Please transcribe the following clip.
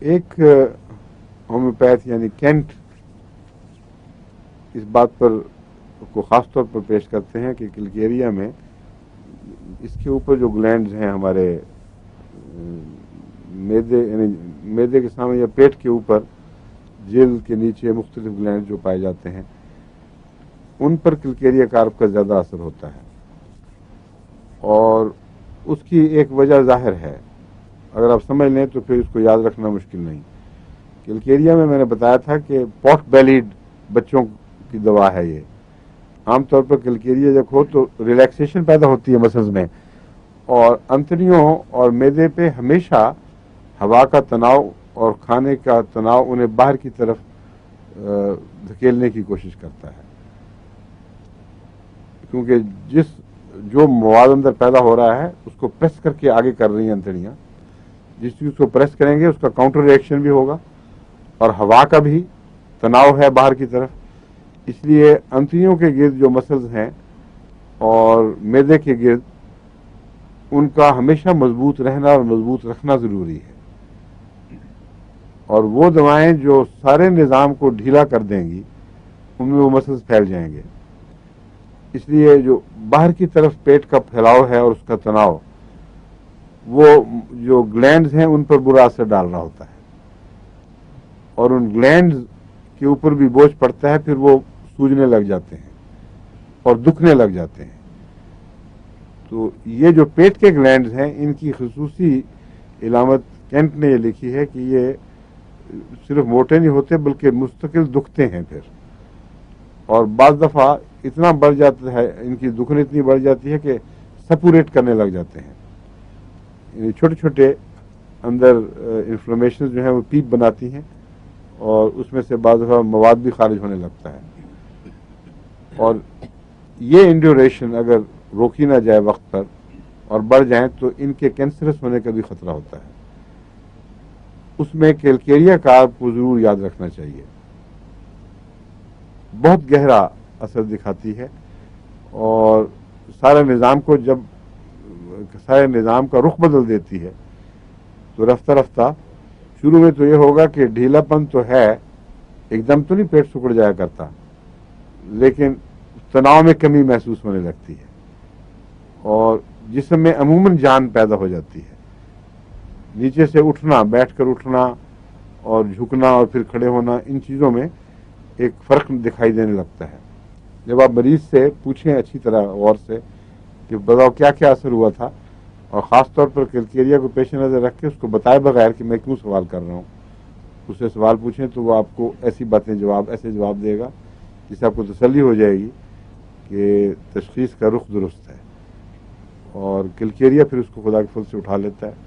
ایک ہومیوپیتھ یعنی کینٹ اس بات پر کو خاص طور پر پیش کرتے ہیں کہ کلکیریا میں اس کے اوپر جو گلینڈز ہیں ہمارے معدے یعنی معدے کے سامنے یا پیٹ کے اوپر جلد کے نیچے مختلف گلینڈ جو پائے جاتے ہیں ان پر کلکیریا کارپ کا زیادہ اثر ہوتا ہے، اور اس کی ایک وجہ ظاہر ہے، اگر آپ سمجھ لیں تو پھر اس کو یاد رکھنا مشکل نہیں۔ کلکیریا میں نے بتایا تھا کہ پوٹ بیلیڈ بچوں کی دوا ہے یہ۔ عام طور پر کلکیریا جب ہو تو ریلیکسیشن پیدا ہوتی ہے مسلز میں، اور انتڑیوں اور معدے پہ ہمیشہ ہوا کا تناؤ اور کھانے کا تناؤ انہیں باہر کی طرف دھکیلنے کی کوشش کرتا ہے، کیونکہ جو مواد اندر پیدا ہو رہا ہے اس کو پریس کر کے آگے کر رہی ہیں انتڑیاں، جس چیز کو پریس کریں گے اس کا کاؤنٹر ری ایکشن بھی ہوگا اور ہوا کا بھی تناؤ ہے باہر کی طرف، اس لیے انتڑیوں کے گرد جو مسلز ہیں اور معدے کے گرد ان کا ہمیشہ مضبوط رہنا اور مضبوط رکھنا ضروری ہے، اور وہ دوائیں جو سارے نظام کو ڈھیلا کر دیں گی ان میں وہ مسلز پھیل جائیں گے، اس لیے جو باہر کی طرف پیٹ کا پھیلاؤ ہے اور اس کا تناؤ وہ جو گلینڈز ہیں ان پر برا اثر ڈال رہا ہوتا ہے، اور ان گلینڈز کے اوپر بھی بوجھ پڑتا ہے، پھر وہ سوجنے لگ جاتے ہیں اور دکھنے لگ جاتے ہیں۔ تو یہ جو پیٹ کے گلینڈز ہیں ان کی خصوصی علامت کینٹ نے یہ لکھی ہے کہ یہ صرف موٹے نہیں ہوتے بلکہ مستقل دکھتے ہیں پھر، اور بعض دفعہ اتنا بڑھ جاتا ہے، ان کی دکھن اتنی بڑھ جاتی ہے کہ سپوریٹ کرنے لگ جاتے ہیں، یعنی چھوٹے چھوٹے اندر انفلمیشن جو ہیں وہ پیپ بناتی ہیں اور اس میں سے بعض دفعہ مواد بھی خارج ہونے لگتا ہے، اور یہ انڈیوریشن اگر روکی نہ جائے وقت پر اور بڑھ جائیں تو ان کے کینسرس ہونے کا بھی خطرہ ہوتا ہے۔ اس میں کیلکیریا کارپ کو ضرور یاد رکھنا چاہیے، بہت گہرا اثر دکھاتی ہے، اور سارے نظام کا رخ بدل دیتی ہے۔ تو رفتہ رفتہ شروع میں تو یہ ہوگا کہ ڈھیلا پن تو ہے، ایک دم تو نہیں پیٹ سکڑ جایا کرتا، لیکن تناؤ میں کمی محسوس ہونے لگتی ہے اور جسم میں عموماً جان پیدا ہو جاتی ہے، نیچے سے اٹھنا، بیٹھ کر اٹھنا اور جھکنا اور پھر کھڑے ہونا، ان چیزوں میں ایک فرق دکھائی دینے لگتا ہے۔ جب آپ مریض سے پوچھیں اچھی طرح غور سے کہ بتاؤ کیا کیا اثر ہوا تھا، اور خاص طور پر کلکیریا کو پیش نظر رکھ کے اس کو بتائے بغیر کہ میں کیوں سوال کر رہا ہوں، اس سے سوال پوچھیں تو وہ آپ کو ایسے جواب دے گا جس سے آپ کو تسلی ہو جائے گی کہ تشخیص کا رخ درست ہے، اور کلکیریا پھر اس کو خدا کے فضل سے اٹھا لیتا ہے۔